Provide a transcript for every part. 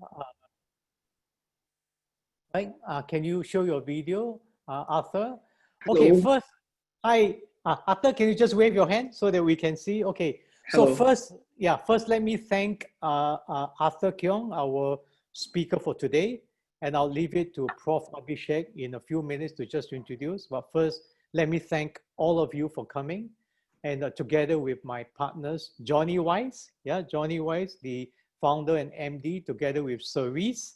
Uh, right? Can you show your video, Arthur? Okay, Hello. first, hi, Arthur, can you just wave your hand so that we can see? Okay, so Hello. first let me thank Arthur KIONG, our speaker for today, and I'll leave it to Prof. Abhishek in a few minutes to just introduce. But first, let me thank all of you for coming, and together with my partners, Johnny Wise, Johnny Wise, the founder and MD, together with Cerise,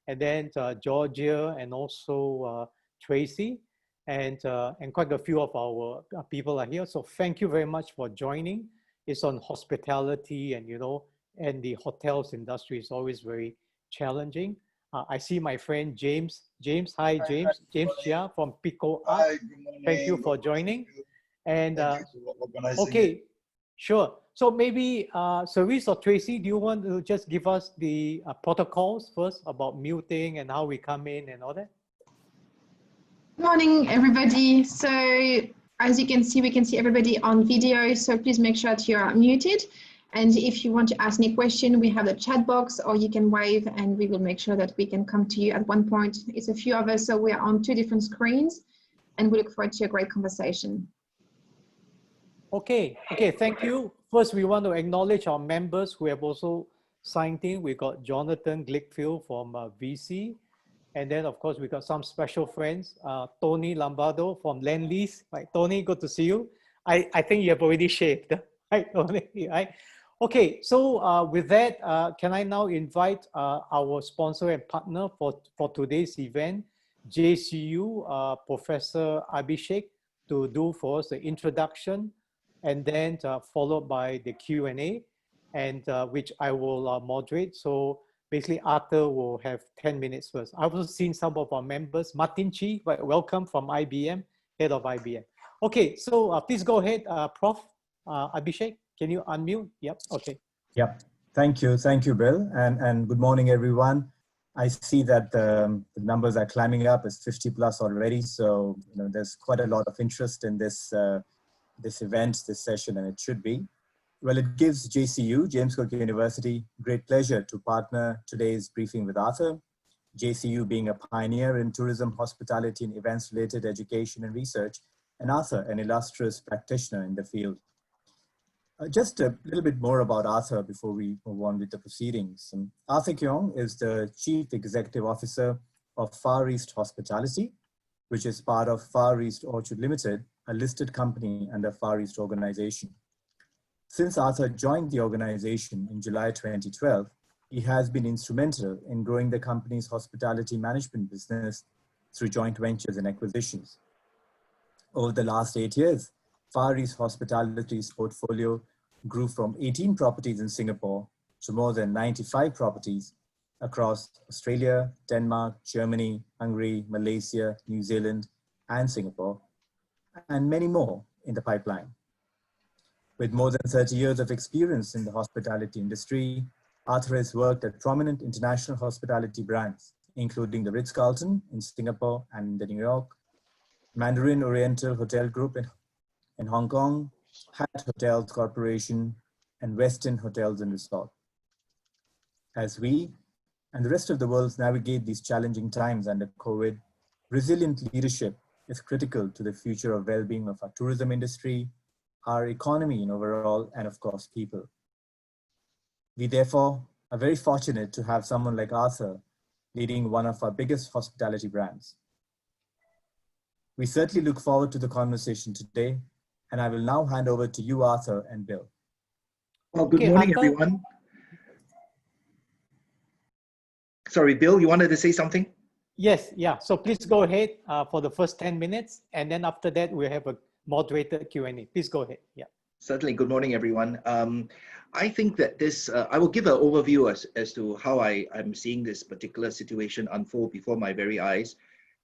and then Georgia, and also Tracy, and quite a few of our people are here. So thank you very much for joining. It's on hospitality, and and the hotels industry is always very challenging. I see my friend James. James, hi James. James Chia from Pico Art. Hi, good morning. Thank you for joining. And Thank you for organizing okay, it. sure. So maybe Cerise or Tracy, do you want to just give us the protocols first about muting and how we come in and all that? Good morning, everybody. So as you can see, we can see everybody on video. So please make sure that you are muted. And if you want to ask any question, we have the chat box, or you can wave and we will make sure that we can come to you at one point. It's a few of us, so we are on 2 different screens, and we look forward to a great conversation. Okay, thank you. First, we want to acknowledge our members who have also signed in. We got Jonathan Glickfield from VC. And then, of course, we got some special friends, Tony Lombardo from Lendlease. Right, Tony, good to see you. I think you have already shaved, right, Tony? Right? Okay, so with that, can I now invite our sponsor and partner for today's event, JCU, Professor Abhishek, to do for us the introduction, and then followed by the Q&A, and which I will moderate. So basically, Arthur will have 10 minutes first. I've also seen some of our members. Martin Chi, welcome from IBM, head of IBM. Okay, so please go ahead, Prof. Abhishek, can you unmute? Yep, okay. Yep, thank you, Bill, and good morning, everyone. I see that the numbers are climbing up. It's 50 plus already, so there's quite a lot of interest in this this event, this session, and it should be. Well, it gives JCU, James Cook University, great pleasure to partner today's briefing with Arthur. JCU being a pioneer in tourism, hospitality, and events-related education and research, and Arthur, an illustrious practitioner in the field. Just a little bit more about Arthur before we move on with the proceedings. Arthur KIONG is the Chief Executive Officer of Far East Hospitality, which is part of Far East Orchard Limited, a listed company under Far East Organization. Since Arthur joined the organization in July 2012, he has been instrumental in growing the company's hospitality management business through joint ventures and acquisitions. Over the last 8 years, Far East Hospitality's portfolio grew from 18 properties in Singapore to more than 95 properties across Australia, Denmark, Germany, Hungary, Malaysia, New Zealand, and Singapore, and many more in the pipeline. With more than 30 years of experience in the hospitality industry, Arthur has worked at prominent international hospitality brands, including the Ritz-Carlton in Singapore and New York, Mandarin Oriental Hotel Group in Hong Kong, Hat Hotels Corporation, and Westin Hotels and Resort. As we and the rest of the world navigate these challenging times under COVID, resilient leadership is critical to the future of well-being of our tourism industry, our economy in overall, and of course, people. We therefore are very fortunate to have someone like Arthur leading one of our biggest hospitality brands. We certainly look forward to the conversation today, and I will now hand over to you, Arthur and Bill. Well, good morning, Arthur. everyone. Sorry, Bill, you wanted to say something? Yes, yeah. So please go ahead for the first 10 minutes, and then after that, we'll have a moderated Q&A. Please go ahead. Yeah. Certainly. Good morning, everyone. I think that I will give an overview as to how I'm seeing this particular situation unfold before my very eyes.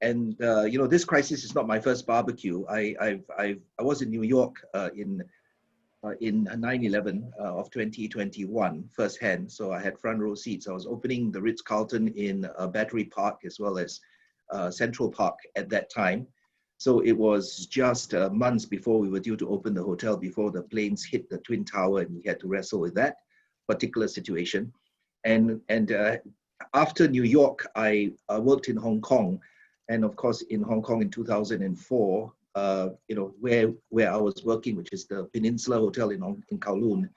And this crisis is not my first barbecue. I was in New York in 9/11 of 2021 firsthand, so I had front row seats. I was opening the Ritz-Carlton in Battery Park as well as Central Park at that time. So it was just months before we were due to open the hotel, before the planes hit the Twin Tower, and we had to wrestle with that particular situation. And after New York, I worked in Hong Kong, and of course in Hong Kong in 2004, where I was working, which is the Peninsula Hotel in Kowloon,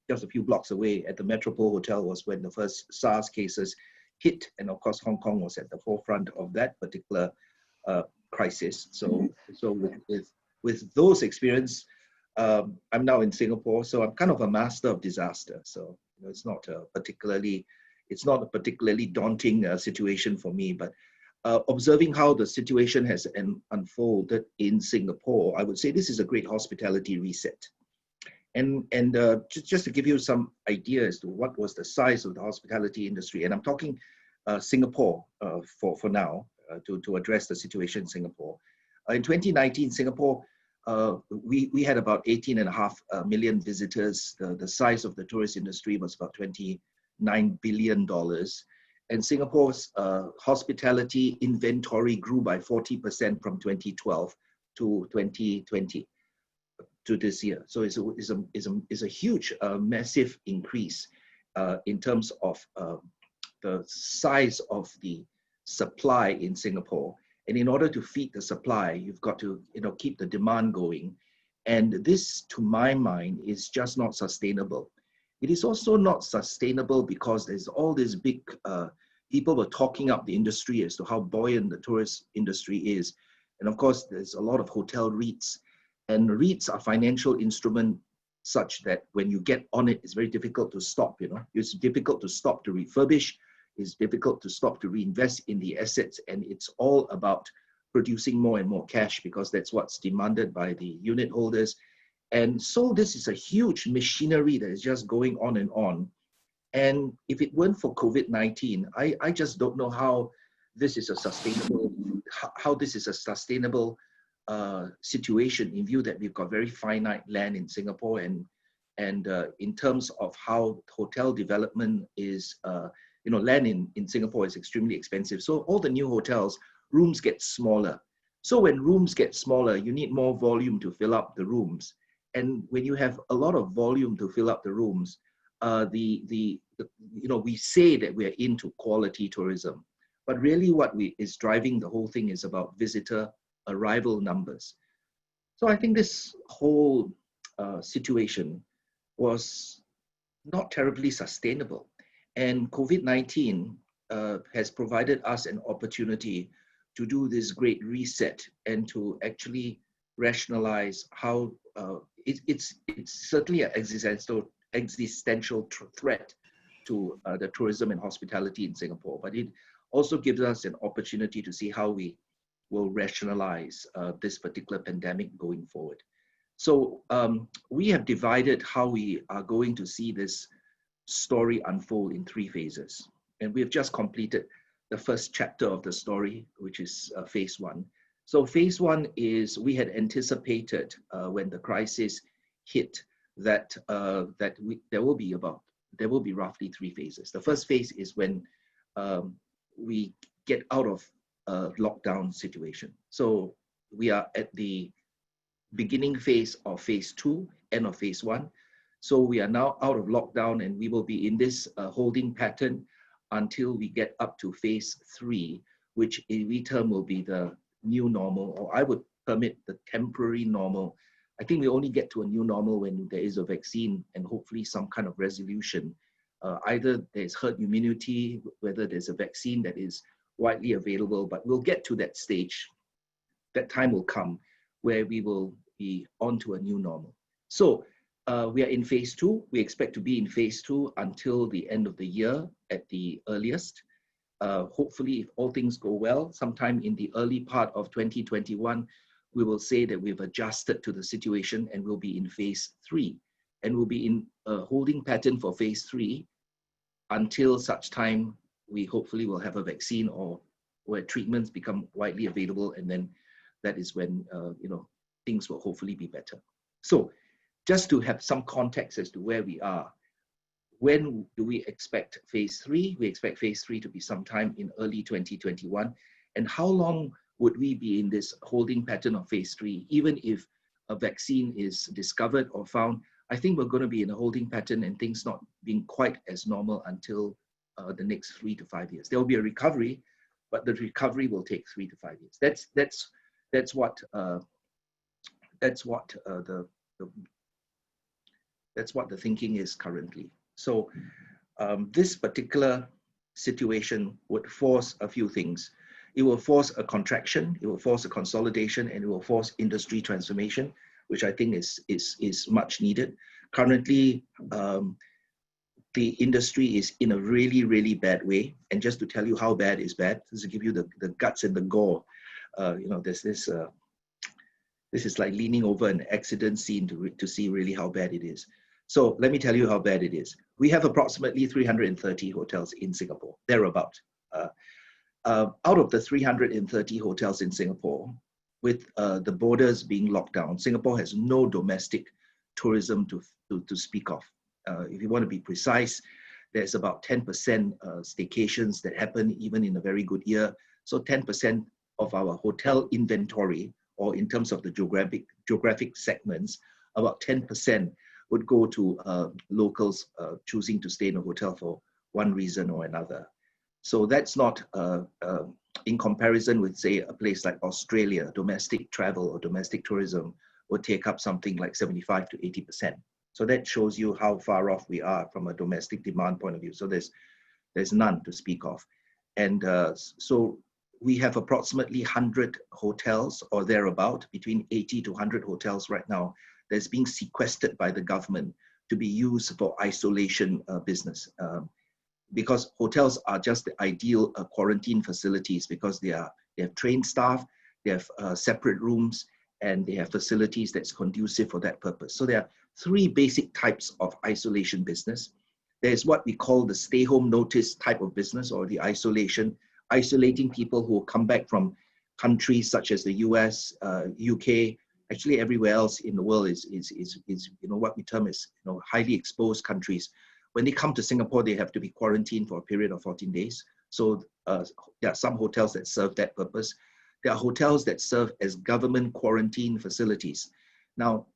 just a few blocks away at the Metropole Hotel, was when the first SARS cases hit, and of course Hong Kong was at the forefront of that particular crisis. So with those experience, I'm now in Singapore, so I'm kind of a master of disaster. So it's not a particularly daunting situation for me, but observing how the situation has unfolded in Singapore, I would say this is a great hospitality reset. And just to give you some idea as to what was the size of the hospitality industry, and I'm talking Singapore for now, to address the situation in Singapore. In 2019, Singapore, we had about 18.5 million visitors. The size of the tourist industry was about $29 billion. And Singapore's hospitality inventory grew by 40% from 2012 to 2020 to this year. So it's a huge, massive increase in terms of the size of the supply in Singapore. And in order to feed the supply, you've got to keep the demand going. And this, to my mind, is just not sustainable. It is also not sustainable because there's all this big, people were talking up the industry as to how buoyant the tourist industry is. And of course, there's a lot of hotel REITs. And REITs are financial instrument such that when you get on it, it's very difficult to stop. It's difficult to stop to refurbish. It's difficult to stop to reinvest in the assets. And it's all about producing more and more cash because that's what's demanded by the unit holders. And so this is a huge machinery that is just going on and on. And if it weren't for COVID-19, I just don't know how this is a sustainable, situation in view that we've got very finite land in Singapore, and in terms of how hotel development is, land in Singapore is extremely expensive. So all the new hotels, rooms get smaller. So when rooms get smaller, you need more volume to fill up the rooms. And when you have a lot of volume to fill up the rooms, we say that we're into quality tourism, but really what is driving the whole thing is about visitor arrival numbers. So I think this whole situation was not terribly sustainable. And COVID-19 has provided us an opportunity to do this great reset and to actually rationalize how it's certainly an existential threat to the tourism and hospitality in Singapore, but it also gives us an opportunity to see how we will rationalize this particular pandemic going forward. So we have divided how we are going to see this story unfold in 3 phases. And we've just completed the first chapter of the story, which is phase 1. So phase 1 is we had anticipated when the crisis hit that there will be roughly 3 phases. The first phase is when we get out of a lockdown situation. So we are at the beginning phase of phase 2, end of phase 1. So we are now out of lockdown, and we will be in this holding pattern until we get up to phase 3, which we term will be the new normal, or I would term it the temporary normal. I think we only get to a new normal when there is a vaccine and hopefully some kind of resolution. Either there's herd immunity, whether there's a vaccine that is widely available, but we'll get to that stage. That time will come where we will be onto a new normal. So we are in phase 2. We expect to be in phase 2 until the end of the year at the earliest. Hopefully, if all things go well, sometime in the early part of 2021, we will say that we've adjusted to the situation and we'll be in phase 3. And we'll be in a holding pattern for phase 3 until such time we hopefully will have a vaccine or where treatments become widely available, and then that is when things will hopefully be better. So just to have some context as to where we are, when do we expect phase 3? We expect phase 3 to be sometime in early 2021. And how long would we be in this holding pattern of phase 3? Even if a vaccine is discovered or found, I think we're going to be in a holding pattern and things not being quite as normal until the next 3 to 5 years. There will be a recovery, but the recovery will take 3 to 5 years. That's what the thinking is currently. So this particular situation would force a few things. It will force a contraction, it will force a consolidation, and it will force industry transformation, which I think is much needed. Currently, the industry is in a really, really bad way. And just to tell you how bad is bad, just to give you the guts and the gore, there's this is like leaning over an accident scene to see really how bad it is. So let me tell you how bad it is. We have approximately 330 hotels in Singapore, thereabout. Out of the 330 hotels in Singapore, with the borders being locked down, Singapore has no domestic tourism to speak of. If you want to be precise, there's about 10% staycations that happen even in a very good year. So 10% of our hotel inventory, or in terms of the geographic segments, about 10% would go to locals choosing to stay in a hotel for one reason or another. So that's not in comparison with, say, a place like Australia. Domestic travel or domestic tourism would take up something like 75 to 80%. So that shows you how far off we are from a domestic demand point of view. So there's none to speak of. And so we have approximately 100 hotels or thereabout, between 80 to 100 hotels right now that's being sequestered by the government to be used for isolation business. Because hotels are just the ideal quarantine facilities, because they have trained staff, they have separate rooms, and they have facilities that's conducive for that purpose. So there are three basic types of isolation business. There's what we call the stay home notice type of business, or the isolating people who come back from countries such as the US, UK, actually everywhere else in the world is what we term as highly exposed countries. When they come to Singapore, they have to be quarantined for a period of 14 days. So there are some hotels that serve that purpose. There are hotels that serve as government quarantine facilities. Now,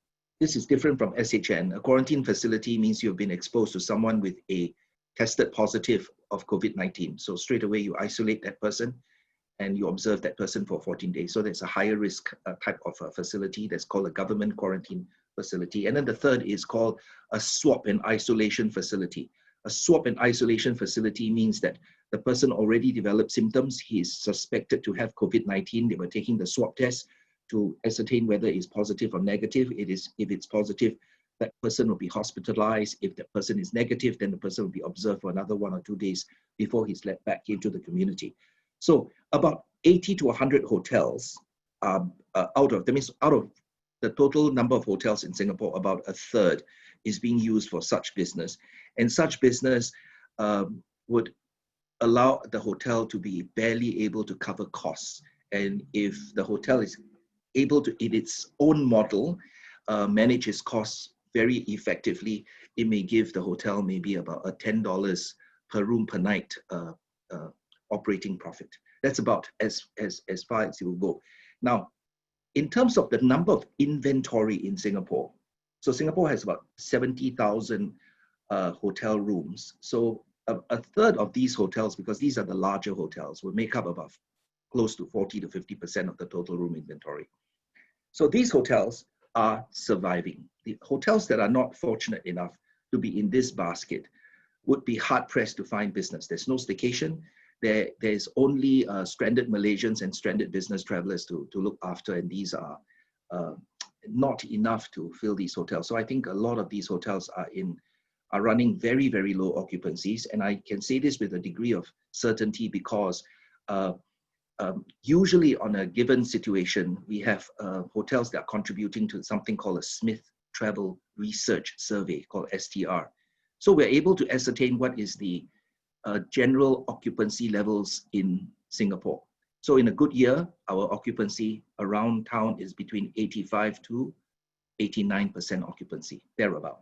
this is different from SHN. A quarantine facility means you've been exposed to someone with a tested positive of COVID-19. So straight away you isolate that person and you observe that person for 14 days. So there's a higher risk type of facility that's called a government quarantine facility. And then the third is called a swab and isolation facility. A swab and isolation facility means that the person already developed symptoms. He is suspected to have COVID-19. They were taking the swab test to ascertain whether it's positive or negative. If it's positive, that person will be hospitalized. If that person is negative, then the person will be observed for another 1 or 2 days before he's let back into the community. So about 80 to 100 hotels out of the total number of hotels in Singapore, about a third is being used for such business. And such business would allow the hotel to be barely able to cover costs. And if the hotel is able to, in its own model, manage its costs very effectively, it may give the hotel maybe about a $10 per room per night operating profit. That's about as far as it will go. Now, in terms of the number of inventory in Singapore, so Singapore has about 70,000 hotel rooms. So a third of these hotels, because these are the larger hotels, will make up about close to 40 to 50% of the total room inventory. So these hotels are surviving. The hotels that are not fortunate enough to be in this basket would be hard-pressed to find business. There's no staycation. There's only stranded Malaysians and stranded business travelers to look after, and these are not enough to fill these hotels. So I think a lot of these hotels are running very, very low occupancies, and I can say this with a degree of certainty because usually on a given situation, we have hotels that are contributing to something called a Smith Travel Research Survey, called STR. So we're able to ascertain what is the general occupancy levels in Singapore. So in a good year, our occupancy around town is between 85 to 89% occupancy, thereabout,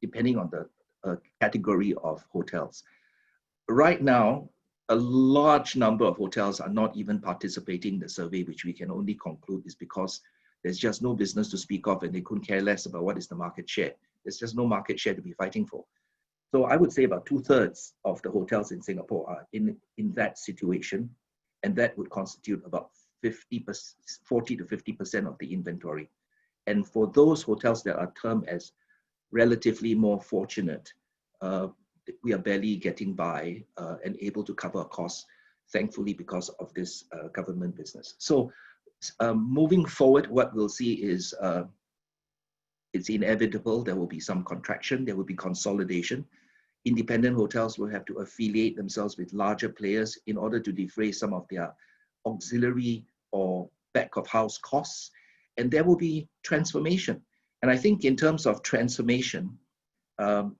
depending on the category of hotels. Right now, a large number of hotels are not even participating in the survey, which we can only conclude is because there's just no business to speak of and they couldn't care less about what is the market share. There's just no market share to be fighting for. So I would say about 2/3 of the hotels in Singapore are in that situation, and that would constitute about 40 to 50% of the inventory. And for those hotels that are termed as relatively more fortunate, we are barely getting by and able to cover our costs, thankfully, because of this government business. So moving forward, what we'll see is it's inevitable. There will be some contraction. There will be consolidation. Independent hotels will have to affiliate themselves with larger players in order to defray some of their auxiliary or back of house costs. And there will be transformation. And I think in terms of transformation,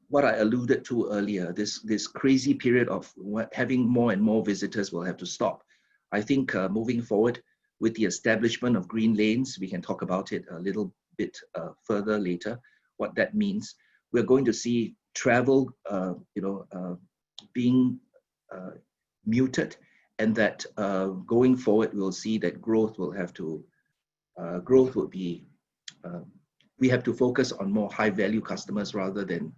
what I alluded to earlier, this crazy period of having more and more visitors will have to stop. I think moving forward with the establishment of green lanes, we can talk about it a little bit further later, what that means. We're going to see travel being muted, and that going forward, we'll see that growth will be, we have to focus on more high value customers rather than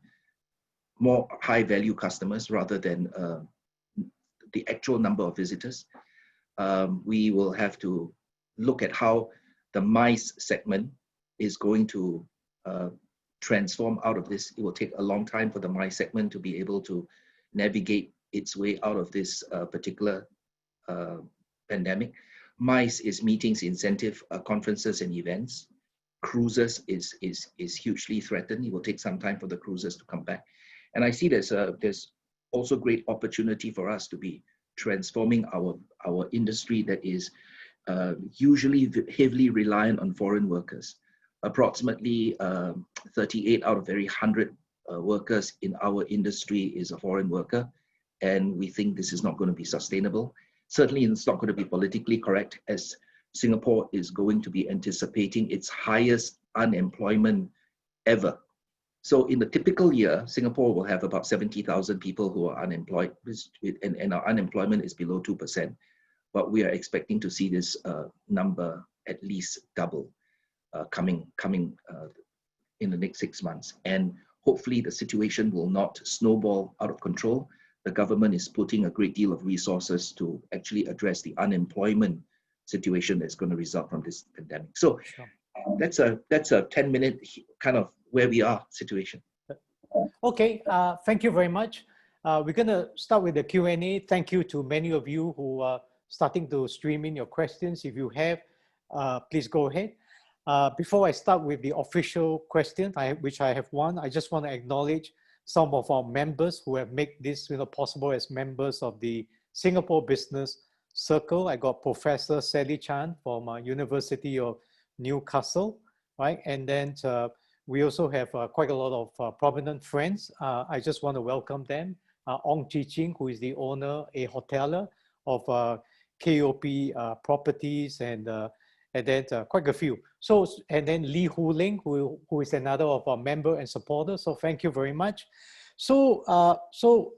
the actual number of visitors. We will have to look at how the MICE segment is going to transform out of this. It will take a long time for the MICE segment to be able to navigate its way out of this particular pandemic. MICE is meetings, incentive, conferences and events. Cruises is hugely threatened. It will take some time for the cruises to come back. And I see there's also great opportunity for us to be transforming our industry that is usually heavily reliant on foreign workers. Approximately 38 out of every 100 workers in our industry is a foreign worker. And we think this is not going to be sustainable. Certainly it's not going to be politically correct, as Singapore is going to be anticipating its highest unemployment ever. So in the typical year, Singapore will have about 70,000 people who are unemployed, and our unemployment is below 2%. But we are expecting to see this number at least double coming in the next 6 months. And hopefully the situation will not snowball out of control. The government is putting a great deal of resources to actually address the unemployment situation that's going to result from this pandemic. So that's a 10-minute kind of where we are situation. Okay, thank you very much. We're going to start with the Q&A. Thank you to many of you who are starting to stream in your questions. If you have, please go ahead. Before I start with the official question, which I have one, I just want to acknowledge some of our members who have made this possible as members of the Singapore Business Circle. I got Professor Sally Chan from University of Newcastle, right? And then we also have quite a lot of prominent friends. I just want to welcome them. Ong Chi Ching, who is the owner, a hoteler of KOP Properties, and then quite a few. So, and then Lee Hu Ling, who is another of our member and supporter. So thank you very much. So,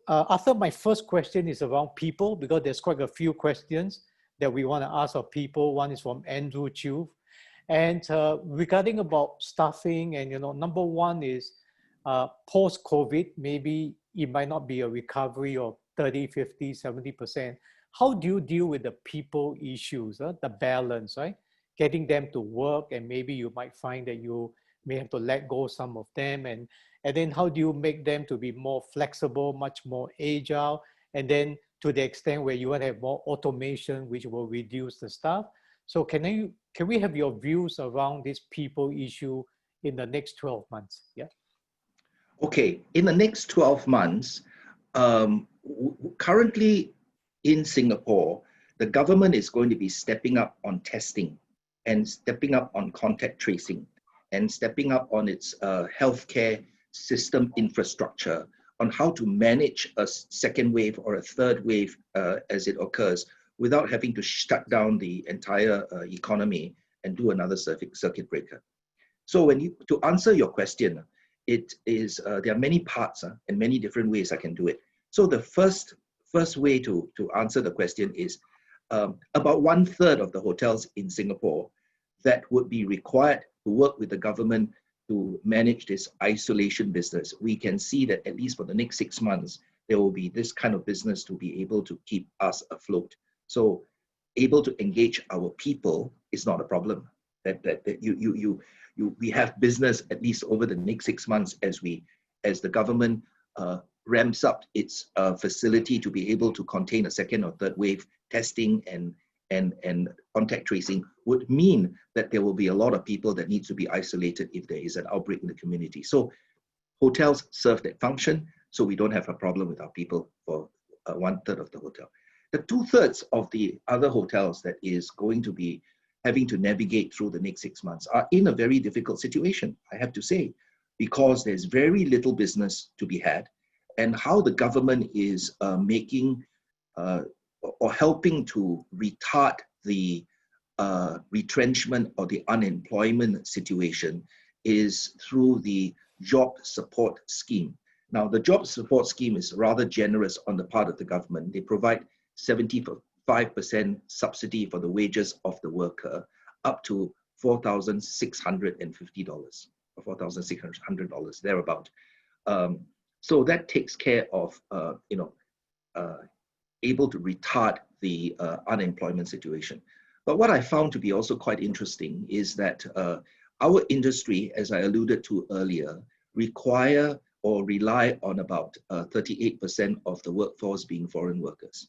Arthur, my first question is around people, because there's quite a few questions that we want to ask of people. One is from Andrew Chu. And regarding about staffing, and number one is post-COVID, maybe it might not be a recovery of 30, 50, 70%. How do you deal with the people issues, the balance, right? Getting them to work, and maybe you might find that you may have to let go some of them, and then how do you make them to be more flexible, much more agile, and then to the extent where you want to have more automation, which will reduce the staff. So can we have your views around this people issue in the next 12 months? Yeah. Okay, in the next 12 months, currently in Singapore, the government is going to be stepping up on testing and stepping up on contact tracing and stepping up on its healthcare system infrastructure on how to manage a second wave or a third wave as it occurs without having to shut down the entire economy and do another circuit breaker. So to answer your question, it is there are many parts and many different ways I can do it. So the first way to answer the question is about 1/3 of the hotels in Singapore that would be required to work with the government to manage this isolation business, we can see that at least for the next 6 months, there will be this kind of business to be able to keep us afloat. So able to engage our people is not a problem. We have business at least over the next 6 months as the government ramps up its facility to be able to contain a second or third wave. Testing and contact tracing would mean that there will be a lot of people that need to be isolated if there is an outbreak in the community. So hotels serve that function, so we don't have a problem with our people for 1/3 of the hotel. The 2/3 of the other hotels that is going to be having to navigate through the next 6 months are in a very difficult situation, I have to say, because there's very little business to be had, and how the government is making or helping to retard the retrenchment or the unemployment situation is through the job support scheme. Now, the job support scheme is rather generous on the part of the government. They provide 75% subsidy for the wages of the worker, up to $4,650 or $4,600 thereabout. So that takes care of able to retard the unemployment situation. But what I found to be also quite interesting is that our industry, as I alluded to earlier, require or rely on about 38% of the workforce being foreign workers.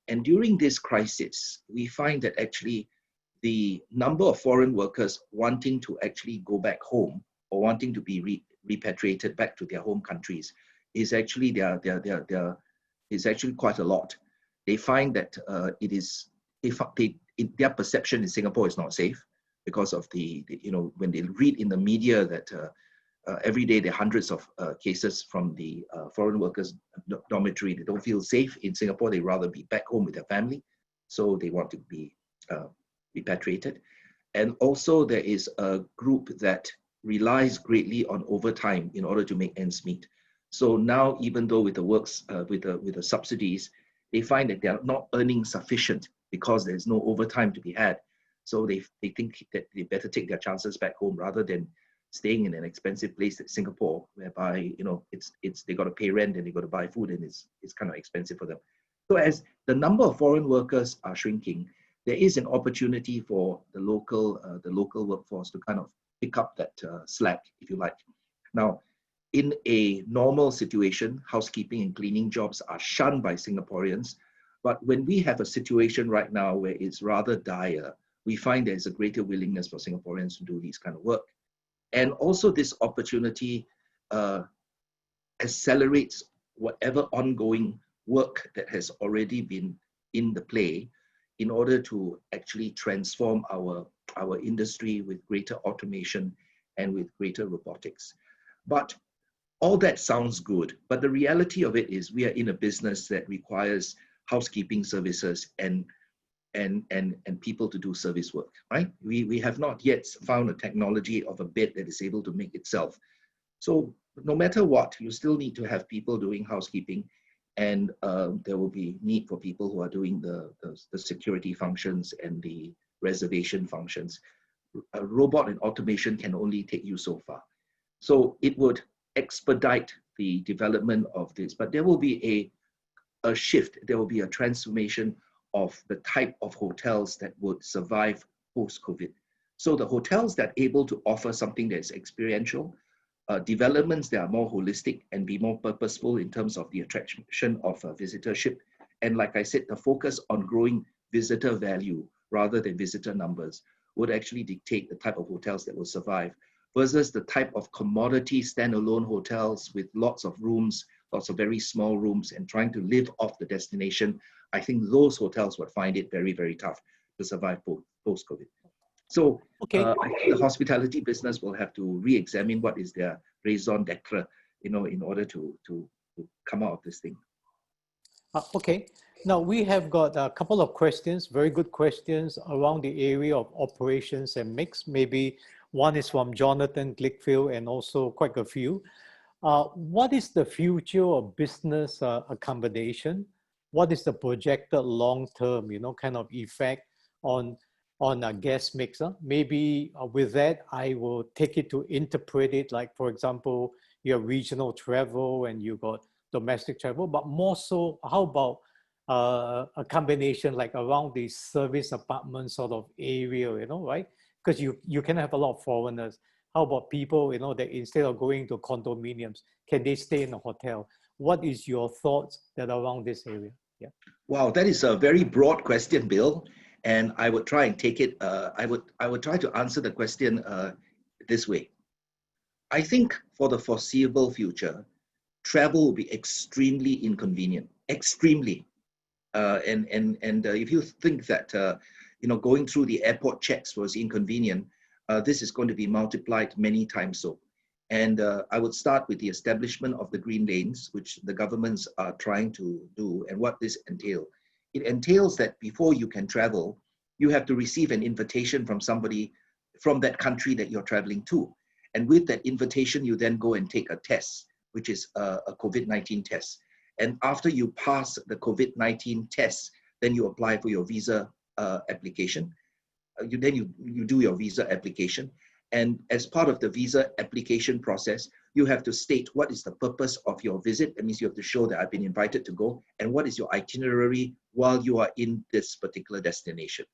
And during this crisis, we find that actually the number of foreign workers wanting to actually go back home or wanting to be repatriated back to their home countries is actually is actually quite a lot. They find that their perception in Singapore is not safe because of when they read in the media that every day there are hundreds of cases from the foreign workers dormitory. They don't feel safe in Singapore. They rather be back home with their family. So they want to be repatriated. And also there is a group that relies greatly on overtime in order to make ends meet. So now, even though with the works, with the subsidies, they find that they are not earning sufficient because there's no overtime to be had. So they think that they better take their chances back home rather than staying in an expensive place like Singapore, whereby they got to pay rent and they got to buy food, and it's kind of expensive for them. So as the number of foreign workers are shrinking, there is an opportunity for the local workforce to kind of pick up that slack, if you like. Now, in a normal situation, housekeeping and cleaning jobs are shunned by Singaporeans. But when we have a situation right now where it's rather dire, we find there's a greater willingness for Singaporeans to do these kind of work. And also this opportunity accelerates whatever ongoing work that has already been in the play in order to actually transform our industry with greater automation and with greater robotics. But all that sounds good, but the reality of it is we are in a business that requires housekeeping services and people to do service work, right? We have not yet found a technology of a bed that is able to make itself. So no matter what, you still need to have people doing housekeeping, and there will be need for people who are doing the security functions and the reservation functions. A robot and automation can only take you so far. So it would expedite the development of this, but there will be a shift, there will be a transformation of the type of hotels that would survive post-COVID. So the hotels that are able to offer something that's experiential, developments that are more holistic and be more purposeful in terms of the attraction of visitorship. And like I said, the focus on growing visitor value rather than visitor numbers would actually dictate the type of hotels that will survive, versus the type of commodity standalone hotels with lots of rooms, lots of very small rooms, and trying to live off the destination. I think those hotels would find it very, very tough to survive post-COVID. So I think the hospitality business will have to re-examine what is their raison d'etre, in order to come out of this thing. Okay. Now we have got a couple of questions, very good questions around the area of operations and mix. Maybe one is from Jonathan Glickfield and also quite a few. What is the future of business accommodation? What is the projected long-term, kind of effect on on a guest mix. Maybe with that, I will take it to interpret it, like, for example, your regional travel and you got domestic travel, but more so, how about a combination like around the service apartment sort of area, right? Because you can have a lot of foreigners. How about people, that instead of going to condominiums, can they stay in a hotel? What is your thoughts that around this area? Yeah. Wow, that is a very broad question, Bill. And I would try and take it, I would try to answer the question this way. I think for the foreseeable future, travel will be extremely inconvenient, extremely. If you think that, going through the airport checks was inconvenient, this is going to be multiplied many times so. And I would start with the establishment of the green lanes, which the governments are trying to do, and what this entails. It entails that before you can travel, you have to receive an invitation from somebody from that country that you're traveling to. And with that invitation, you then go and take a test, which is a COVID-19 test. And after you pass the COVID-19 test, then you apply for your visa application. You do your visa application. And as part of the visa application process, you have to state what is the purpose of your visit. That means you have to show that I've been invited to go, and what is your itinerary while you are in this particular destination.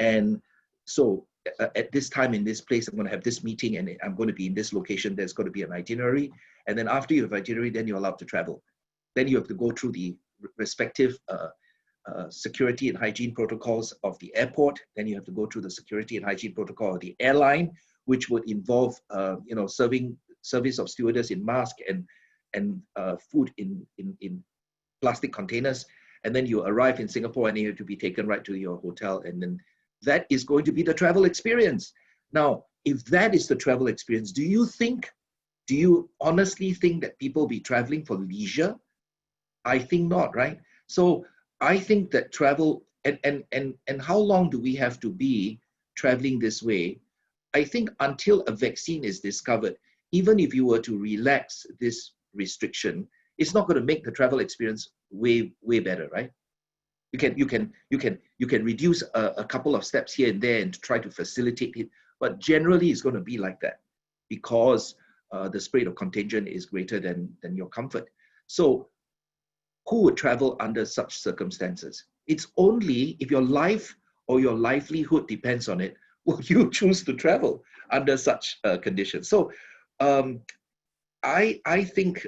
And so at this time in this place, I'm going to have this meeting and I'm going to be in this location. There's going to be an itinerary. And then after you have itinerary, then you're allowed to travel. Then you have to go through the respective security and hygiene protocols of the airport. Then you have to go through the security and hygiene protocol of the airline, which would involve, service of stewardess in mask and food in plastic containers. And then you arrive in Singapore and you have to be taken right to your hotel. And then that is going to be the travel experience. Now, if that is the travel experience, do you honestly think that people will be traveling for leisure? I think not, right? So I think that travel, and how long do we have to be traveling this way? I think until a vaccine is discovered, even if you were to relax this restriction, it's not going to make the travel experience way better, right? You can reduce a couple of steps here and there and try to facilitate it, but generally it's going to be like that because the spread of contagion is greater than your comfort. So who would travel under such circumstances? It's only if your life or your livelihood depends on it, will you choose to travel under such conditions? So I think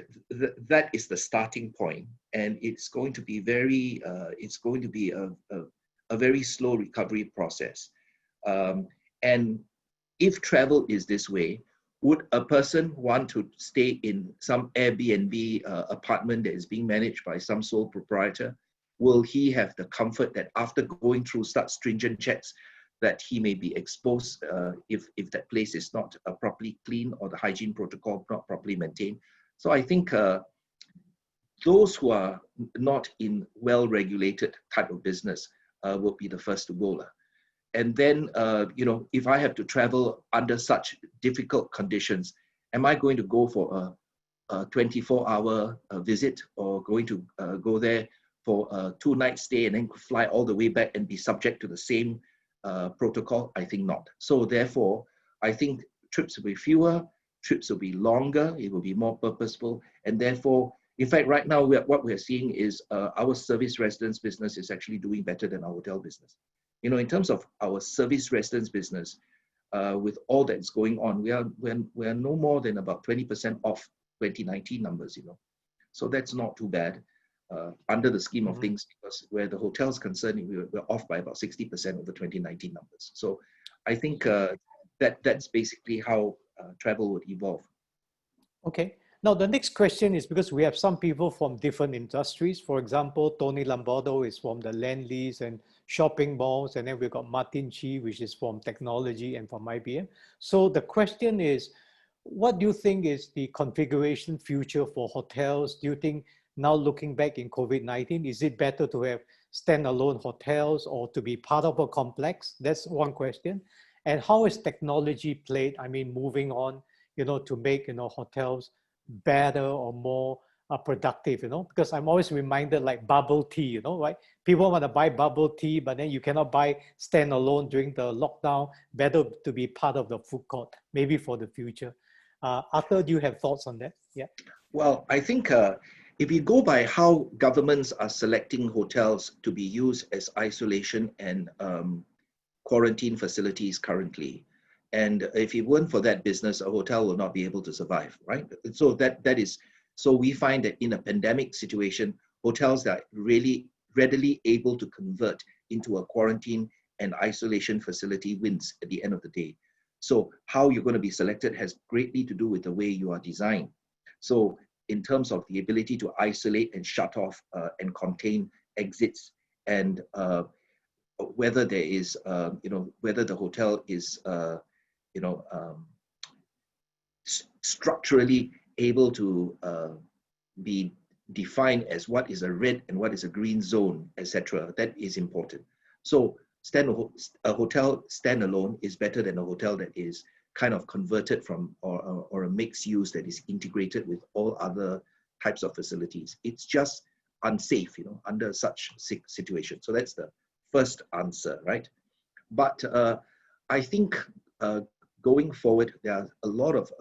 that is the starting point, and it's going to be a very slow recovery process. And if travel is this way, would a person want to stay in some Airbnb apartment that is being managed by some sole proprietor? Will he have the comfort that after going through such stringent checks that he may be exposed if that place is not properly clean or the hygiene protocol not properly maintained? So I think those who are not in well-regulated type of business will be the first to go. And then, if I have to travel under such difficult conditions, am I going to go for a 24-hour visit or going to go there for a 2-night stay and then fly all the way back and be subject to the same protocol? I think not. So therefore, I think trips will be fewer, trips will be longer, it will be more purposeful. And therefore, in fact, right now, what we're seeing is our service residence business is actually doing better than our hotel business. In terms of our service residence business, with all that's going on, we are no more than about 20% off 2019 numbers, So that's not too bad under the scheme of things, because where the hotel is concerned, we're off by about 60% of the 2019 numbers. So I think that's basically how travel would evolve. Okay. Now, the next question is because we have some people from different industries. For example, Tony Lambordo is from the land lease and shopping malls. And then we've got Martin Chi, which is from technology and from IBM. So the question is, what do you think is the configuration future for hotels? Do you think now looking back in COVID-19, is it better to have standalone hotels or to be part of a complex? That's one question. And how is technology played? I mean, moving on, to make, hotels better or more productive, you know, because I'm always reminded like bubble tea, you know, right? People want to buy bubble tea, but then you cannot buy standalone during the lockdown. Better to be part of the food court, maybe for the future. Arthur, do you have thoughts on that? Yeah. Well, I think if you go by how governments are selecting hotels to be used as isolation and quarantine facilities currently, and if it weren't for that business, a hotel will not be able to survive, right? So so we find that in a pandemic situation, hotels that are really readily able to convert into a quarantine and isolation facility wins at the end of the day. So how you're going to be selected has greatly to do with the way you are designed. So in terms of the ability to isolate and shut off and contain exits, and whether there is, whether the hotel is, structurally able to be defined as what is a red and what is a green zone, etc. That is important. So a hotel standalone is better than a hotel that is kind of converted from or a mixed use that is integrated with all other types of facilities. It's just unsafe, you know, under such situation. So that's the first answer, right? But I think going forward, there are a lot of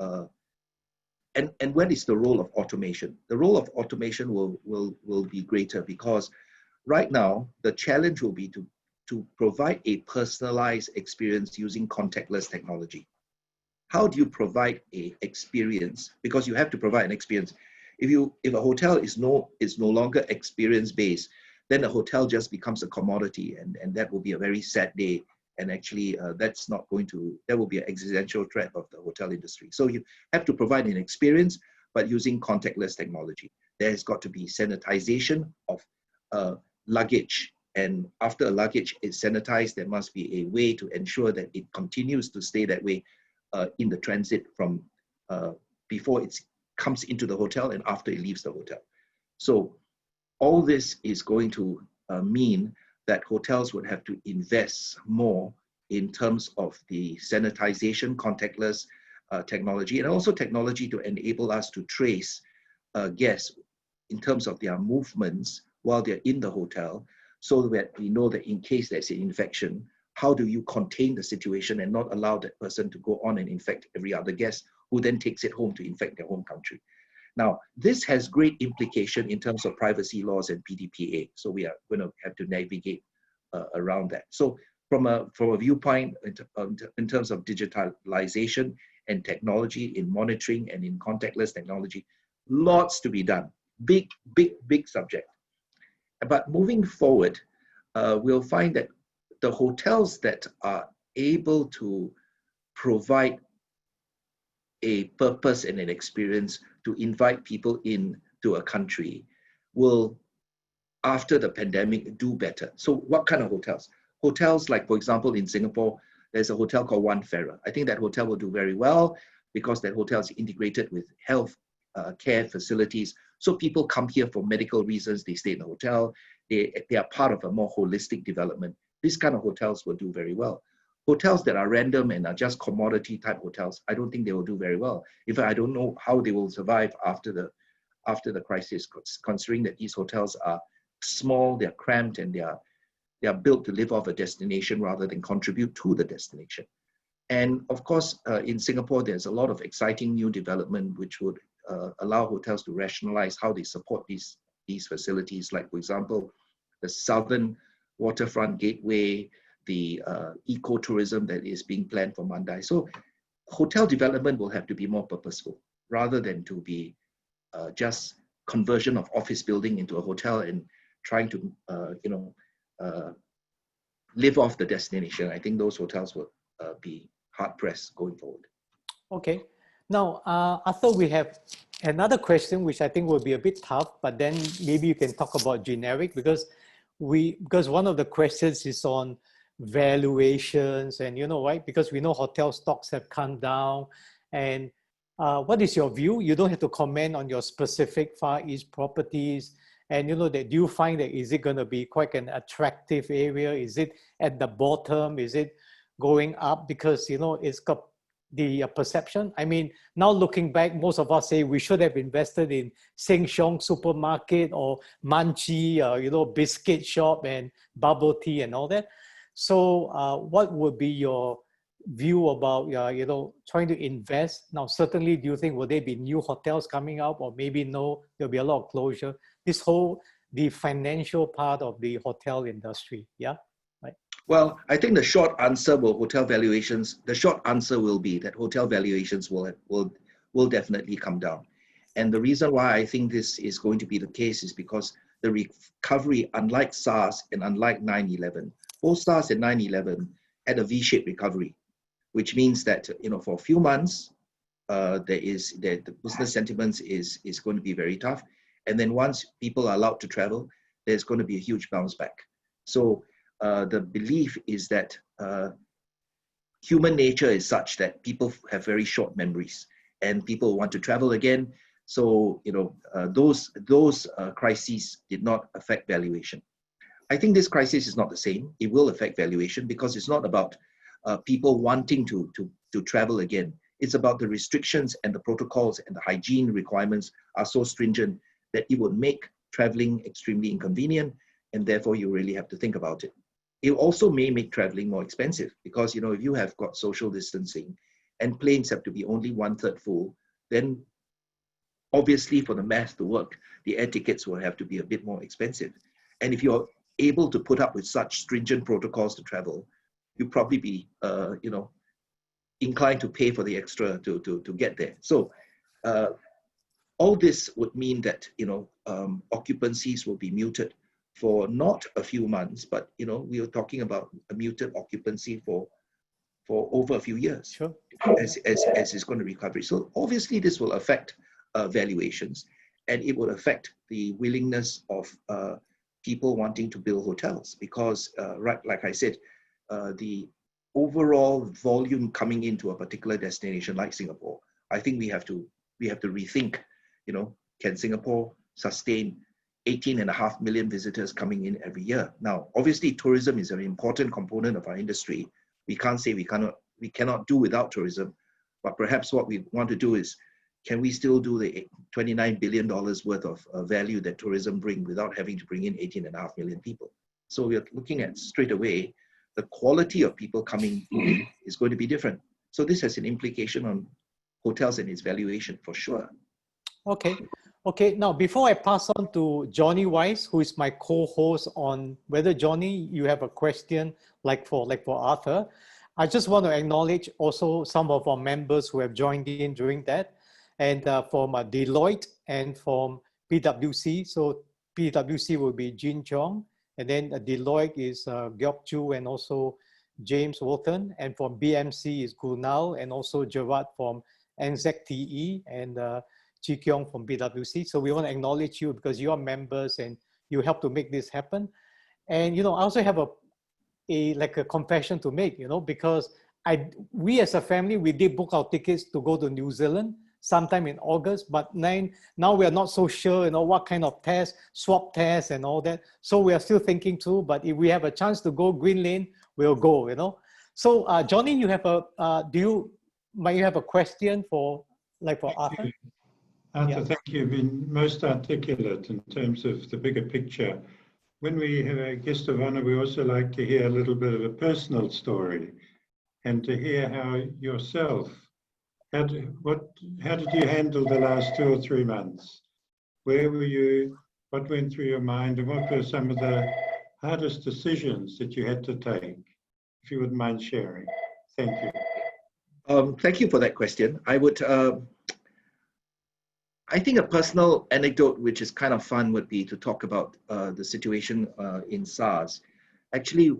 and what is the role of automation? The role of automation will be greater, because right now the challenge will be to provide a personalized experience using contactless technology. How do you provide a experience? Because you have to provide an experience. If a hotel is no longer experience based, then a hotel just becomes a commodity, and that will be a very sad day. And actually, that will be an existential threat of the hotel industry. So you have to provide an experience, but using contactless technology. There's got to be sanitization of luggage. And after a luggage is sanitized, there must be a way to ensure that it continues to stay that way in the transit from before it comes into the hotel and after it leaves the hotel. So all this is going to mean that hotels would have to invest more in terms of the sanitization, contactless technology, and also technology to enable us to trace guests in terms of their movements while they're in the hotel, so that we know that in case there's an infection, how do you contain the situation and not allow that person to go on and infect every other guest who then takes it home to infect their home country. Now, this has great implication in terms of privacy laws and PDPA. So we are going to have to navigate around that. So from a viewpoint in terms of digitalization and technology in monitoring and in contactless technology, lots to be done. Big, big, big subject. But moving forward, we'll find that the hotels that are able to provide a purpose and an experience to invite people in to a country will, after the pandemic, do better. So what kind of hotels? Hotels like, for example, in Singapore, there's a hotel called One Farrer. I think that hotel will do very well because that hotel is integrated with health care facilities. So people come here for medical reasons, they stay in the hotel, they are part of a more holistic development. These kind of hotels will do very well. Hotels that are random and are just commodity type hotels, I don't think they will do very well. In fact, I don't know how they will survive after the crisis, considering that these hotels are small, they're cramped, and they are built to live off a destination rather than contribute to the destination. And of course, in Singapore, there's a lot of exciting new development which would allow hotels to rationalize how they support these facilities. Like, for example, the Southern Waterfront Gateway, the ecotourism that is being planned for Mandai. So hotel development will have to be more purposeful rather than to be just conversion of office building into a hotel and trying to live off the destination. I think those hotels will be hard pressed going forward. Okay. Now, Arthur, we have another question which I think will be a bit tough, but then maybe you can talk about generic, because one of the questions is on valuations, and right, because we know hotel stocks have come down. And what is your view? You don't have to comment on your specific Far East properties. And that do you find that is it going to be quite an attractive area? Is it at the bottom? Is it going up? Because it's got perception? I mean, now looking back, most of us say we should have invested in Sheng Siong supermarket or Munchie, biscuit shop and bubble tea and all that. So what would be your view about, trying to invest? Now, certainly, do you think will there be new hotels coming up, or maybe no, there'll be a lot of closure? The financial part of the hotel industry, yeah? Right. Well, I think the short answer will the short answer will be that hotel valuations will definitely come down. And the reason why I think this is going to be the case is because the recovery, unlike SARS and unlike 9/11, both SARS and 9/11 had a V-shaped recovery, which means that, for a few months, the business sentiments is going to be very tough. And then once people are allowed to travel, there's going to be a huge bounce back. So the belief is that human nature is such that people have very short memories and people want to travel again. So, those crises did not affect valuation. I think this crisis is not the same. It will affect valuation because it's not about people wanting to travel again. It's about the restrictions and the protocols and the hygiene requirements are so stringent that it would make traveling extremely inconvenient, and therefore you really have to think about it. It also may make traveling more expensive because, if you have got social distancing and planes have to be only 1/3 full, then obviously for the math to work, the air tickets will have to be a bit more expensive. And if you're able to put up with such stringent protocols to travel, you'll probably be, inclined to pay for the extra to get there. So all this would mean that, occupancies will be muted for not a few months, but, we are talking about a muted occupancy for over a few years. Sure. as it's going to recover. So obviously this will affect valuations, and it will affect the willingness of people wanting to build hotels because, right, like I said, the overall volume coming into a particular destination like Singapore, I think we have to rethink, can Singapore sustain 18.5 million visitors coming in every year? Now, obviously tourism is an important component of our industry. We can't say we cannot do without tourism, but perhaps what we want to do is, can we still do the $29 billion worth of value that tourism brings without having to bring in 18.5 million people? So we are looking at straight away, the quality of people coming in is going to be different. So this has an implication on hotels and its valuation for sure. Okay. Now, before I pass on to Johnny Weiss, who is my co-host on whether, Johnny, you have a question like for Arthur, I just want to acknowledge also some of our members who have joined in during that, and from Deloitte and from PwC. So PwC will be Jin Chong, and then Deloitte is Gyok Chu and also James Walton, and from BMC is Gunal and also Gerard from NZTE and Chi KIONG from PwC. So we want to acknowledge you because you are members and you help to make this happen. And I also have a confession to make, because we as a family, we did book our tickets to go to New Zealand sometime in August, but now we are not so sure, what kind of test, swab test and all that. So we are still thinking through, but if we have a chance to go Green Lane, we'll go, So Johnny, you have might you have a question for Arthur? Arthur, thank you. You've been most articulate in terms of the bigger picture. When we have a guest of honor, we also like to hear a little bit of a personal story and to hear how yourself, how did you handle the last 2 or 3 months? Where were you? What went through your mind? And what were some of the hardest decisions that you had to take? If you wouldn't mind sharing. Thank you. Thank you for that question. I think a personal anecdote, which is kind of fun, would be to talk about the situation in SARS. Actually,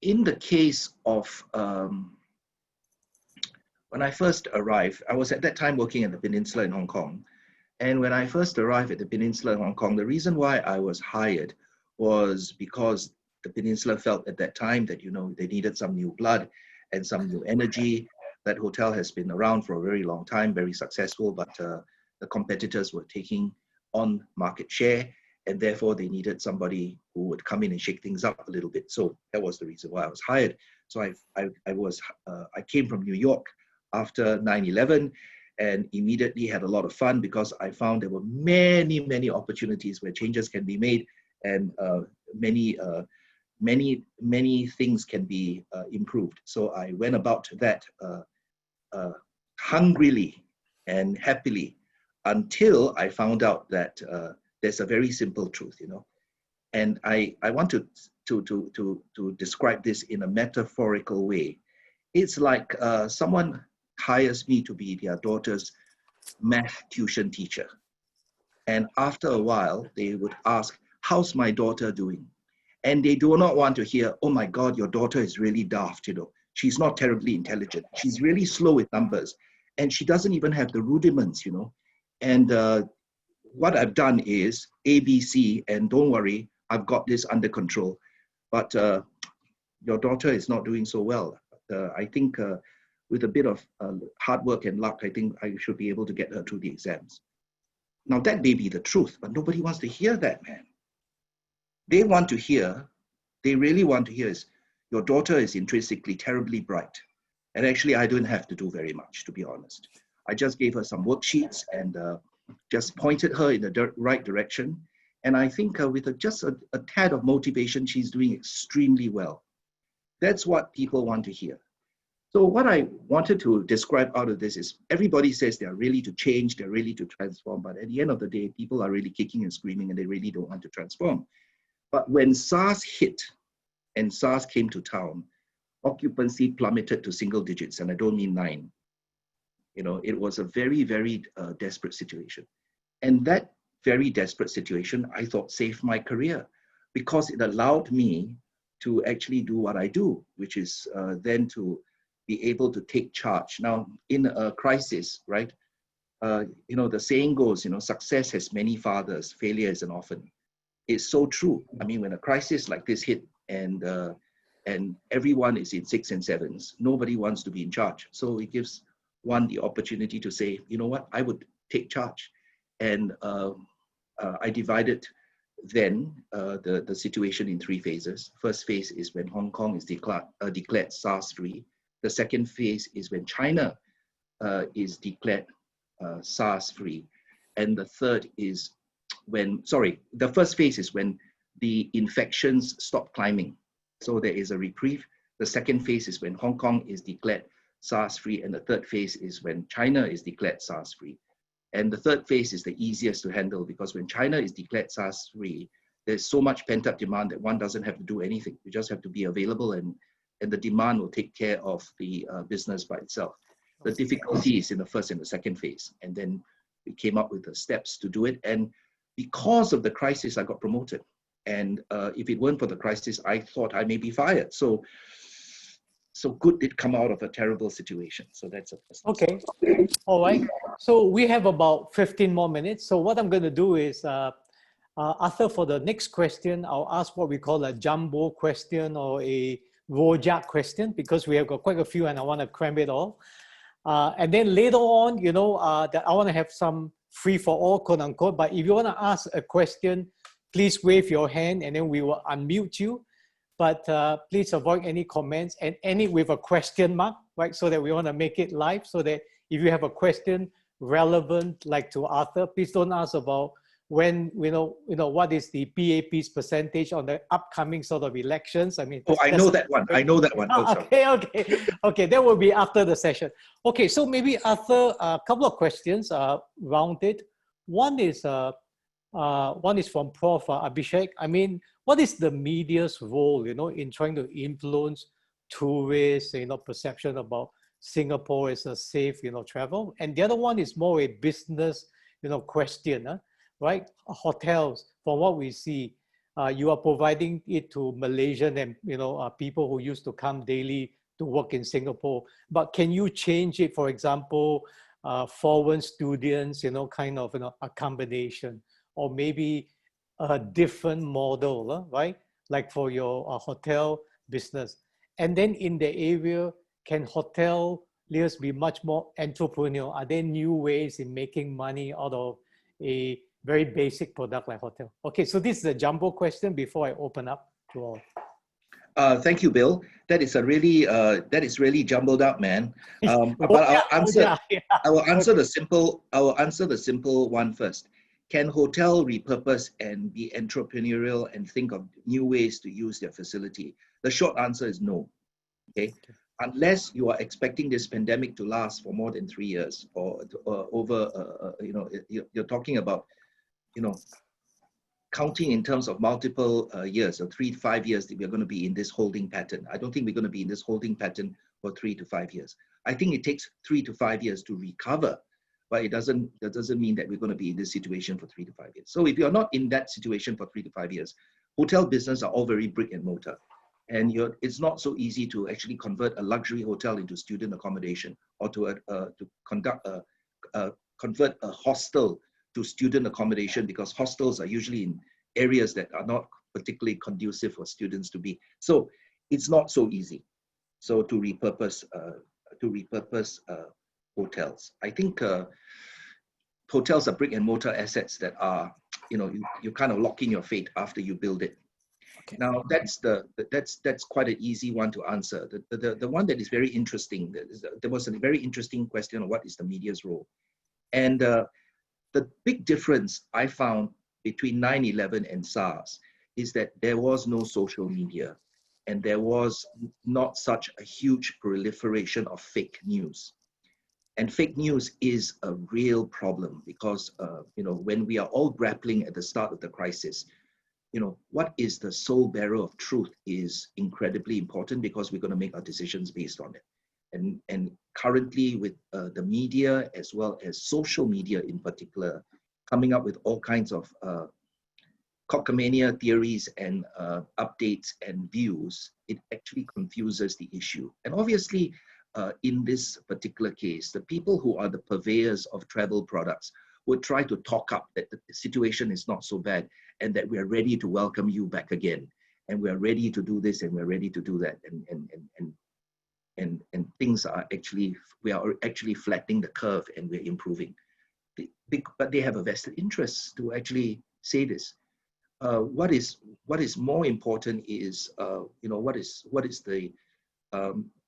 in the case of when I first arrived, I was at that time working at the Peninsula in Hong Kong. And when I first arrived at the Peninsula in Hong Kong, the reason why I was hired was because the Peninsula felt at that time that, they needed some new blood and some new energy. That hotel has been around for a very long time, very successful, but the competitors were taking on market share. and therefore they needed somebody who would come in and shake things up a little bit. So that was the reason why I was hired. So I came from New York after 9/11 and immediately had a lot of fun because I found there were many, many opportunities where changes can be made, and many things can be improved. So I went about that hungrily and happily until I found out that there's a very simple truth, you know. And I want to describe this in a metaphorical way. It's like someone hires me to be their daughter's math tuition teacher. And after a while, they would ask, how's my daughter doing? And they do not want to hear, oh my God, your daughter is really daft, you know. She's not terribly intelligent. She's really slow with numbers. And she doesn't even have the rudiments, you know. And what I've done is ABC, and don't worry, I've got this under control. But your daughter is not doing so well. I think with a bit of hard work and luck, I think I should be able to get her through the exams. Now that may be the truth, but nobody wants to hear that, man. They want to hear, they really want to hear is, your daughter is intrinsically terribly bright. And actually, I don't have to do very much, to be honest. I just gave her some worksheets and just pointed her in the right direction. And I think with just a tad of motivation, she's doing extremely well. That's what people want to hear. So what I wanted to describe out of this is everybody says they're really to change, they're really to transform, but at the end of the day, people are really kicking and screaming and they really don't want to transform. But when SARS hit and SARS came to town, occupancy plummeted to single digits, and I don't mean 9. You know, it was a very, very desperate situation. And that very desperate situation, I thought, saved my career because it allowed me to actually do what I do, which is then to be able to take charge. Now, in a crisis, right, you know, the saying goes, you know, success has many fathers, failure is an orphan. It's so true. I mean, when a crisis like this hit and everyone is in 6s and 7s, nobody wants to be in charge. So it gives one the opportunity to say, you know what, I would take charge. And I divided then the situation in 3 phases. First phase is when Hong Kong is declared SARS-free. The second phase is when China is declared SARS-free. And the third is when, the first phase is when the infections stop climbing. So there is a reprieve. The second phase is when Hong Kong is declared SARS-free. And the third phase is when China is declared SARS-free. And the third phase is the easiest to handle because when China is declared SARS-free, there's so much pent-up demand that one doesn't have to do anything. You just have to be available and the demand will take care of the business by itself. The difficulty is in the first and the second phase. And then we came up with the steps to do it. And because of the crisis, I got promoted. And if it weren't for the crisis, I thought I may be fired. So good did come out of a terrible situation. So that's a okay. All right. So we have about 15 more minutes. So what I'm going to do is, Arthur, for the next question, I'll ask what we call a jumbo question or a rojak question because we have got quite a few and I want to cram it all. And then later on, you know, that I want to have some free for all, quote unquote. But if you want to ask a question, please wave your hand and then we will unmute you. But please avoid any comments and any with a question mark, right? So that we want to make it live so that if you have a question relevant, like to Arthur, please don't ask about when, you know, what is the PAP's percentage on the upcoming sort of elections. I mean, I know that one. I know that one. Oh, okay. That will be after the session. Okay, so maybe Arthur, a couple of questions rounded. One is from Prof. Abhishek. I mean, what is the media's role, you know, in trying to influence tourists, you know, perception about Singapore as a safe, you know, travel? And the other one is more a business, you know, question, right? Hotels, from what we see, you are providing it to Malaysian and, you know, people who used to come daily to work in Singapore. But can you change it, for example, foreign students, you know, kind of, you know, a combination, or maybe a different model, right? Like for your hotel business. And then in the area, can hoteliers be much more entrepreneurial? Are there new ways in making money out of a very basic product like hotel. Okay, so this is a jumbo question before I open up to all. Thank you, Bill. That is really jumbled up, man. But I will answer the simple one first. Can hotel repurpose and be entrepreneurial and think of new ways to use their facility? The short answer is no. Okay, unless you are expecting this pandemic to last for more than 3 years or over, you're talking about, counting in terms of multiple years, or 3 to 5 years, that we're going to be in this holding pattern. I don't think we're going to be in this holding pattern for 3 to 5 years. I think it takes 3 to 5 years to recover, but that doesn't mean that we're going to be in this situation for 3 to 5 years. So if you're not in that situation for 3 to 5 years, hotel business are all very brick and mortar. And it's not so easy to actually convert a luxury hotel into student accommodation, or to convert a hostel to student accommodation, because hostels are usually in areas that are not particularly conducive for students to be. So it's not so easy. So to repurpose hotels, I think hotels are brick and mortar assets that are, you kind of lock in your fate after you build it. Okay. Now that's quite an easy one to answer. The one that is very interesting, there was a very interesting question of what is the media's role. And the big difference I found between 9/11 and SARS is that there was no social media, and there was not such a huge proliferation of fake news. And fake news is a real problem, because when we are all grappling at the start of the crisis, what is the sole bearer of truth is incredibly important, because we're going to make our decisions based on it. And currently, with the media as well as social media in particular, coming up with all kinds of cockamamia theories and updates and views, it actually confuses the issue. And obviously, in this particular case, the people who are the purveyors of travel products would try to talk up that the situation is not so bad, and that we are ready to welcome you back again, and we are ready to do this, and we're ready to do that, and things are actually, we are actually flattening the curve, and we're improving. But they have a vested interest to actually say this. What is more important is what is the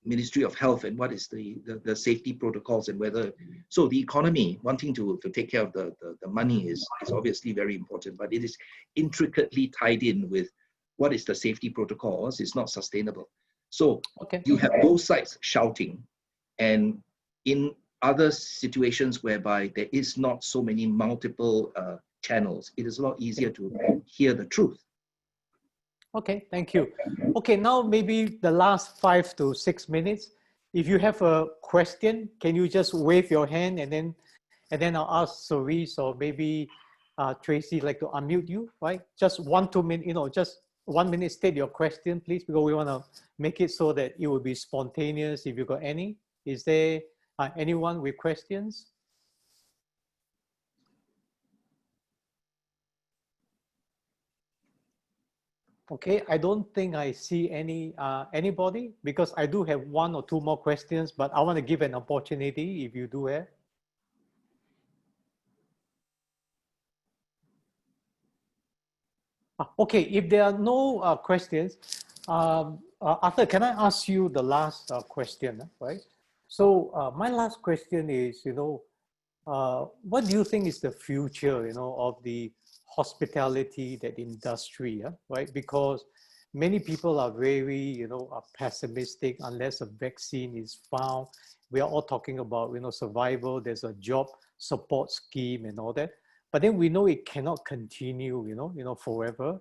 Ministry of Health, and what is the safety protocols, and whether, so the economy wanting to take care of the money is obviously very important, but it is intricately tied in with what is the safety protocols. It's not sustainable. So you have both sides shouting, and in other situations whereby there is not so many multiple channels, it is a lot easier to hear the truth. Okay, thank you. Okay, now maybe the last 5 to 6 minutes. If you have a question, can you just wave your hand, and then I'll ask Cerise or maybe Tracy like to unmute you, right? Just 1 2 minutes, just 1 minute, state your question, please, because we want to make it so that it will be spontaneous. If you got any, is there anyone with questions? Okay, I don't think I see anybody, because I do have 1 or 2 more questions, but I want to give an opportunity if you do have. Okay, if there are no questions, Arthur, can I ask you the last question, right? So my last question is, what do you think is the future, of the hospitality, that industry, right? Because many people are very, are pessimistic unless a vaccine is found. We are all talking about, survival. There's a job support scheme and all that. But then we know it cannot continue, forever.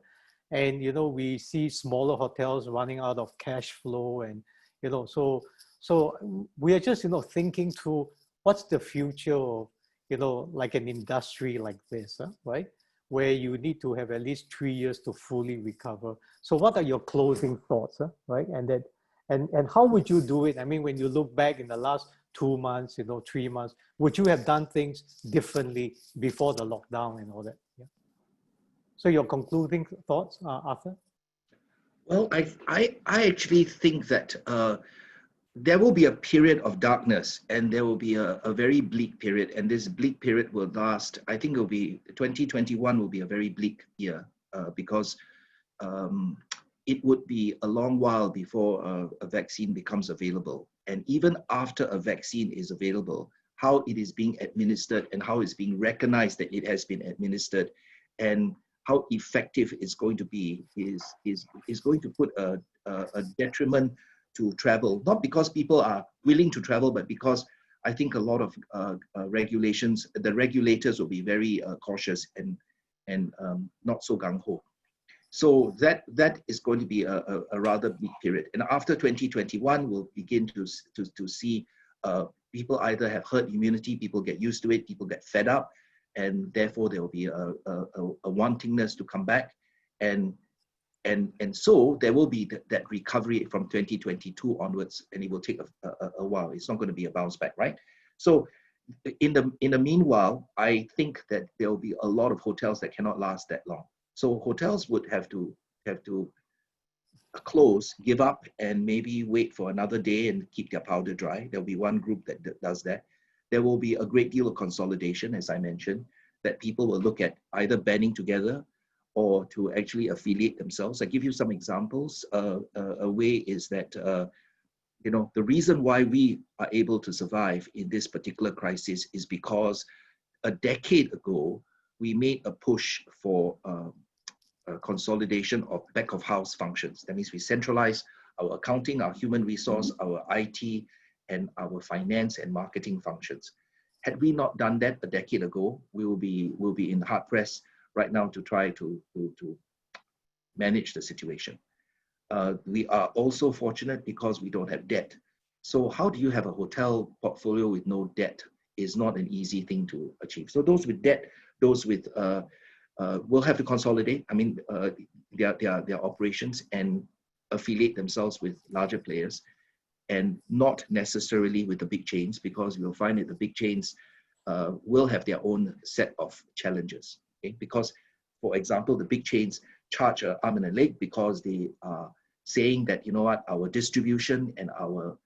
And, we see smaller hotels running out of cash flow. And, so we are just, thinking through what's the future of, like an industry like this, right? Where you need to have at least 3 years to fully recover. So what are your closing thoughts, right? And how would you do it? I mean, when you look back in the last 2 months, 3 months, would you have done things differently before the lockdown and all that? Yeah. So your concluding thoughts, Arthur? Well, I actually think that there will be a period of darkness, and there will be a very bleak period, and this bleak period will last. I think it will be 2021 will be a very bleak year because it would be a long while before a vaccine becomes available. And even after a vaccine is available, how it is being administered and how it's being recognized that it has been administered and how effective it's going to be is going to put a detriment to travel, not because people are willing to travel, but because I think a lot of regulations, the regulators will be very cautious and not so gung-ho. So that is going to be a rather big period. And after 2021, we'll begin to see people either have herd immunity, people get used to it, people get fed up, and therefore there will be a wantingness to come back. And so there will be that recovery from 2022 onwards, and it will take a while. It's not going to be a bounce back, right? So in the meanwhile, I think that there will be a lot of hotels that cannot last that long. So hotels would have to close, give up, and maybe wait for another day and keep their powder dry. There'll be one group that does that. There will be a great deal of consolidation, as I mentioned, that people will look at either banding together or to actually affiliate themselves. I give you some examples. A way is that, you know, the reason why we are able to survive in this particular crisis is because a decade ago, we made a push for consolidation of back of house functions. That means we centralize our accounting, our human resource, our IT, and our finance and marketing functions. Had we not done that a decade ago, we'll be in hard press right now to try to manage the situation. We are also fortunate because we don't have debt. So how do you have a hotel portfolio with no debt is not an easy thing to achieve. So those with debt, those with will have to consolidate. I mean, their operations and affiliate themselves with larger players, and not necessarily with the big chains, because you'll find that the big chains will have their own set of challenges. Okay? Because, for example, the big chains charge an arm and a leg because they are saying that, you know what, our distribution and our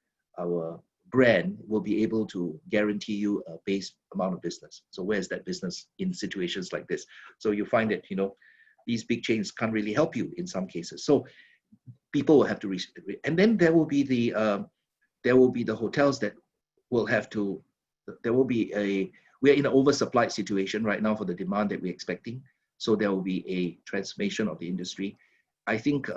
brand will be able to guarantee you a base amount of business. So where's that business in situations like this? So you find that, you know, these big chains can't really help you in some cases. So people will have to, and then there will be the hotels that will have to, we're in an oversupplied situation right now for the demand that we're expecting. So there will be a transformation of the industry. I think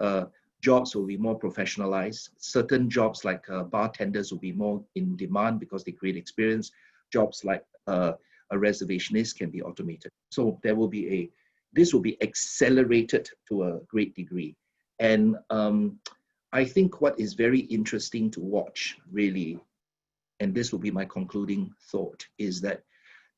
jobs will be more professionalized. Certain jobs like bartenders will be more in demand because they create experience. Jobs like a reservationist can be automated. So there will be this will be accelerated to a great degree. And I think what is very interesting to watch, really, and this will be my concluding thought, is that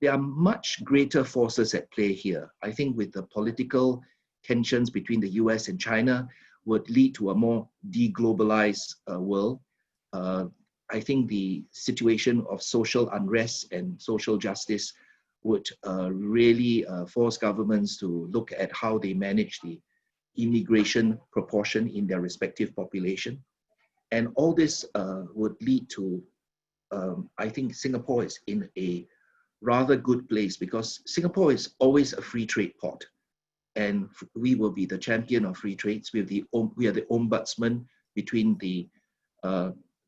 there are much greater forces at play here. I think with the political tensions between the US and China would lead to a more deglobalized world. I think the situation of social unrest and social justice would really force governments to look at how they manage the immigration proportion in their respective population. And all this would lead to, I think Singapore is in a rather good place because Singapore is always a free trade port. And we will be the champion of free trades. We are the ombudsman between the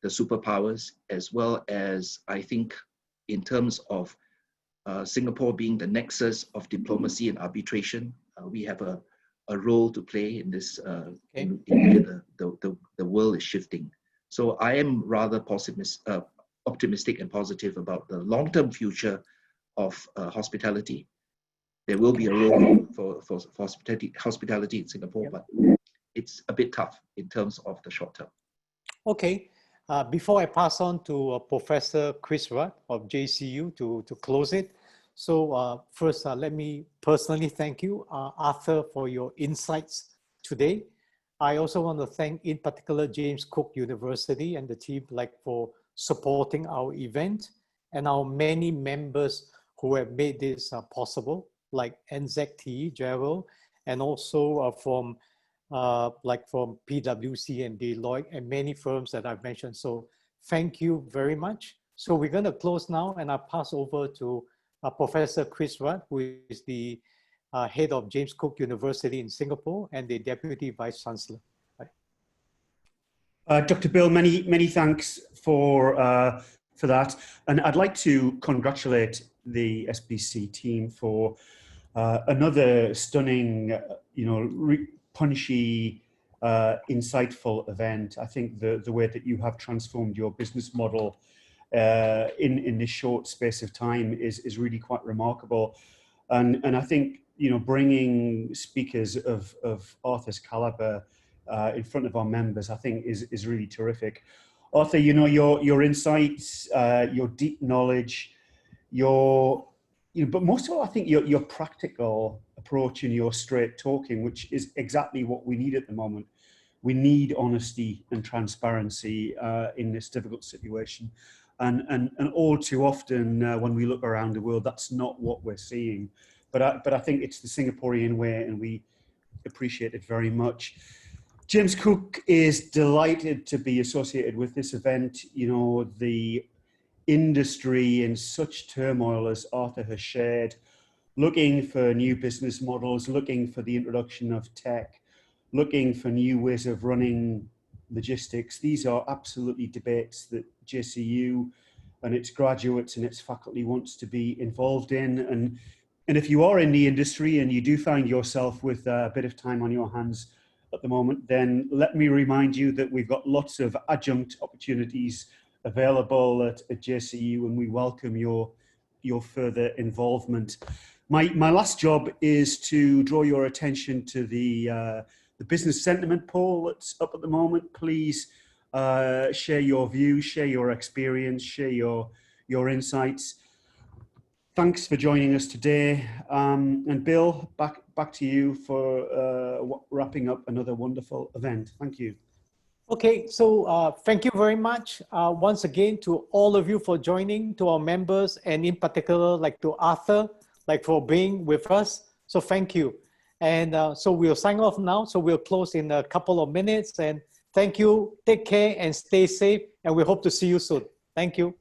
superpowers, as well as, I think, in terms of Singapore being the nexus of diplomacy and arbitration, we have a role to play in this. In the world is shifting. So I am rather optimistic and positive about the long-term future of hospitality. There will be a role for hospitality in Singapore, but it's a bit tough in terms of the short term. Okay. Before I pass on to Professor Chris Rudd of JCU to close it. So first, let me personally thank you, Arthur, for your insights today. I also want to thank, in particular, James Cook University and the team for supporting our event, and our many members who have made this possible, like NZT, Gerald, and also from PwC and Deloitte and many firms that I've mentioned. So thank you very much. So we're going to close now, and I'll pass over to Professor Chris Rudd, who is the head of James Cook University in Singapore and the Deputy Vice Chancellor. Dr. Bill, many thanks for that. And I'd like to congratulate the SBC team for another stunning, punchy, insightful event. I think the way that you have transformed your business model in this short space of time is really quite remarkable. And I think, bringing speakers of Arthur's caliber in front of our members, I think is really terrific. Arthur, your insights, your deep knowledge, but most of all, I think your practical approach and your straight talking, which is exactly what we need at the moment. We need honesty and transparency in this difficult situation. And all too often, when we look around the world, that's not what we're seeing. But I think it's the Singaporean way, and we appreciate it very much. James Cook is delighted to be associated with this event. The industry in such turmoil as Arthur has shared, looking for new business models, looking for the introduction of tech, looking for new ways of running logistics. These are absolutely debates that JCU and its graduates and its faculty wants to be involved in. And if you are in the industry and you do find yourself with a bit of time on your hands at the moment, then let me remind you that we've got lots of adjunct opportunities available at JCU, and we welcome your further involvement. My last job is to draw your attention to the business sentiment poll that's up at the moment. Please share your views, share your experience, share your insights. Thanks for joining us today. And Bill, back to you for wrapping up another wonderful event. Thank you. Okay, so thank you very much once again to all of you for joining, to our members, and in particular, to Arthur, for being with us. So thank you. And so we'll sign off now. So we'll close in a couple of minutes. And thank you. Take care and stay safe. And we hope to see you soon. Thank you.